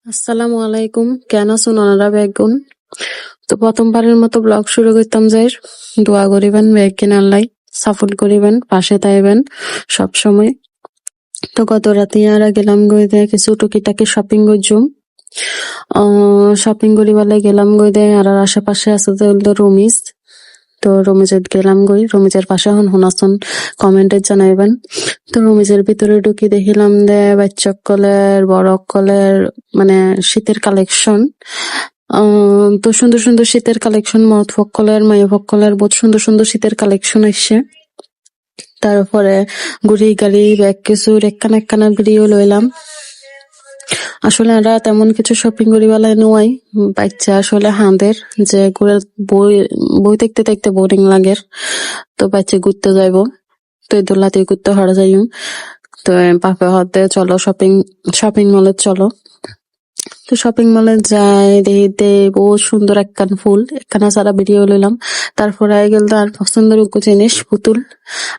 আসসালামু আলাইকুম, কেন আছেন ওনারা বেগুন? তো প্রথমবারের মতো ব্লগ শুরু করতাম যাই, দোয়া করিবেন ব্যাগ কেনার লাই, সাপোর্ট করিবেন, পাশে তাইবেন সব সময়। তো গত রাতে আর গেলাম গইতে কিছু টুকিটাকি শপিং করছুম। শপিং করিবালে গেলাম গইতে আর আশেপাশে আছে যে হলো রুমিজ। তো রুমিজের গেলাম গই, রুমিজের পাশে হন হুনাসন কমেন্টে জানাইবেন। তো রুমিজের ভিতরে ঢুকি দেখিলাম দে বাচ্চা কলের বড় কলের মানে শীতের কালেকশন। তো সুন্দর সুন্দর শীতের কালেকশন, মর্দ ফক্কলের মাইয়া ফক্কলের বহুত সুন্দর সুন্দর শীতের কালেকশন আসছে। তারপরে গুড়ি গাড়ি ব্যাগ কিছু একখানা ভিডিও লইলাম। আসলে আমরা তেমন কিছু শপিং করিবালাই নয়, বাচ্চা আসলে হাঁদের যে বই বই দেখতে দেখতে বোরিং লাগে, তো বাচ্চা ঘুরতে যাইবো, তো এই দোলাতে ঘুরতে হরা যাই। তো বাপে হতে চলো শপিং মলে চলো। তো শপিং মলে যাই দেখতে বহুত সুন্দর একখান ফুল একখানা সারা ভিডিও লইলাম। তারপরে গেল আর পছন্দের জিনিস পুতুল।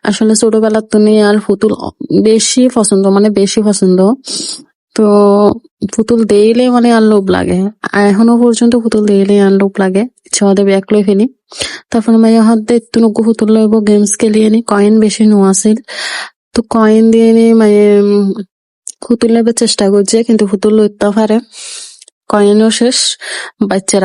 আসলে ছোটবেলার তো নেই আর পুতুল বেশি পছন্দ, মানে বেশি পছন্দ। তো পুতুল দেখলে মানে আর লোভ লাগে, এখনো পর্যন্ত পুতুল দেখলে আর লোভ লাগে, ইচ্ছা হতে ব্যাগ লই ফেলি। তারপরে মাইয়া হাতে একটু নকু পুতুল লইব, গেমস খেলিয়ে নি, কয়েন বেশি নো আছিল। তো কয়েন দিয়ে নি মানে পুতুল নেবার চেষ্টা করছে, কিন্তু পুতুল লইতে পারে, কয়েনও শেষ, বাচ্চারা